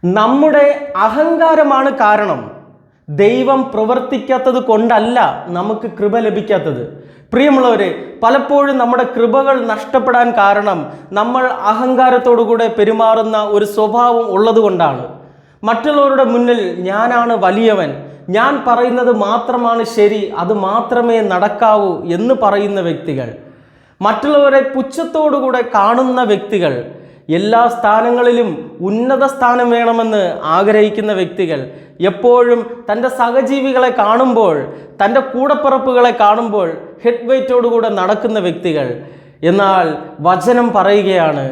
നമ്മുടെ അഹങ്കാരമാണ് കാരണം. ദൈവം പ്രവർത്തിക്കാത്തത് കൊണ്ടല്ല നമുക്ക് കൃപ ലഭിക്കാത്തത്. പ്രിയമുള്ളവരെ, പലപ്പോഴും നമ്മുടെ കൃപകൾ നഷ്ടപ്പെടാൻ കാരണം നമ്മൾ അഹങ്കാരത്തോടുകൂടെ പെരുമാറുന്ന ഒരു സ്വഭാവം ഉള്ളതുകൊണ്ടാണ്. മറ്റുള്ളവരുടെ മുന്നിൽ ഞാനാണ് വലിയവൻ, ഞാൻ പറയുന്നത് മാത്രമാണ് ശരി, അത് മാത്രമേ നടക്കാവൂ എന്ന് പറയുന്ന വ്യക്തികൾ, മറ്റുള്ളവരെ പുച്ഛത്തോടുകൂടെ കാണുന്ന വ്യക്തികൾ, എല്ലാ സ്ഥാനങ്ങളിലും ഉന്നത സ്ഥാനം വേണമെന്ന് ആഗ്രഹിക്കുന്ന വ്യക്തികൾ, എപ്പോഴും തൻ്റെ സഹജീവികളെ കാണുമ്പോൾ, തൻ്റെ കൂടപ്പിറപ്പുകളെ കാണുമ്പോൾ ഹെഡ് വെയ്റ്റോടുകൂടെ നടക്കുന്ന വ്യക്തികൾ. എന്നാൽ വചനം പറയുകയാണ്,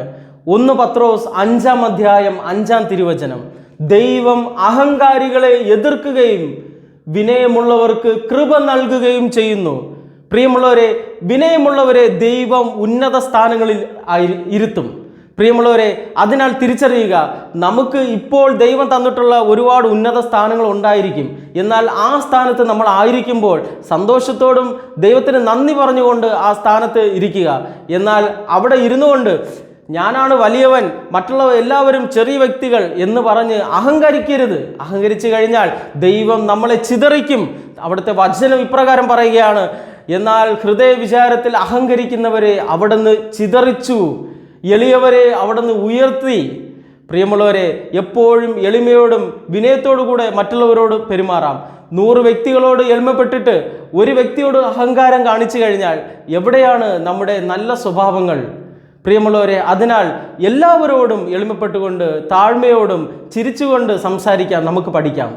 1 പത്രോസ് 5-ാം അധ്യായം 5-ാം തിരുവചനം, ദൈവം അഹങ്കാരികളെ എതിർക്കുകയും വിനയമുള്ളവർക്ക് കൃപ നൽകുകയും ചെയ്യുന്നു. പ്രിയമുള്ളവരെ, വിനയമുള്ളവരെ ദൈവം ഉന്നത സ്ഥാനങ്ങളിൽ ഇരുത്തും. പ്രിയമുള്ളവരെ, അതിനാൽ തിരിച്ചറിയുക, നമുക്ക് ഇപ്പോൾ ദൈവം തന്നിട്ടുള്ള ഒരുപാട് ഉന്നത സ്ഥാനങ്ങൾ ഉണ്ടായിരിക്കും. എന്നാൽ ആ സ്ഥാനത്ത് നമ്മൾ ആയിരിക്കുമ്പോൾ സന്തോഷത്തോടും ദൈവത്തിന് നന്ദി പറഞ്ഞുകൊണ്ട് ആ സ്ഥാനത്ത് ഇരിക്കുക. എന്നാൽ അവിടെ ഇരുന്നു കൊണ്ട് ഞാനാണ് വലിയവൻ, മറ്റുള്ള എല്ലാവരും ചെറിയ വ്യക്തികൾ എന്ന് പറഞ്ഞ് അഹങ്കരിക്കരുത്. അഹങ്കരിച്ചു കഴിഞ്ഞാൽ ദൈവം നമ്മളെ ചിതറിക്കും. അവിടുത്തെ വചനം ഇപ്രകാരം പറയുകയാണ്, എന്നാൽ ഹൃദയ വിചാരത്തിൽ അഹങ്കരിക്കുന്നവരെ അവിടുന്ന് ചിതറിച്ചു, എളിയവരെ അവിടുന്ന് ഉയർത്തി. പ്രിയമുള്ളവരെ, എപ്പോഴും എളിമയോടും വിനയത്തോടു കൂടെ മറ്റുള്ളവരോട് പെരുമാറാം. 100 വ്യക്തികളോട് എളിമപ്പെട്ടിട്ട് ഒരു വ്യക്തിയോട് അഹങ്കാരം കാണിച്ചു കഴിഞ്ഞാൽ എവിടെയാണ് നമ്മുടെ നല്ല സ്വഭാവങ്ങൾ? പ്രിയമുള്ളവരെ, അതിനാൽ എല്ലാവരോടും എളിമപ്പെട്ടുകൊണ്ട് താഴ്മയോടും ചിരിച്ചുകൊണ്ട് സംസാരിക്കാൻ നമുക്ക് പഠിക്കാം.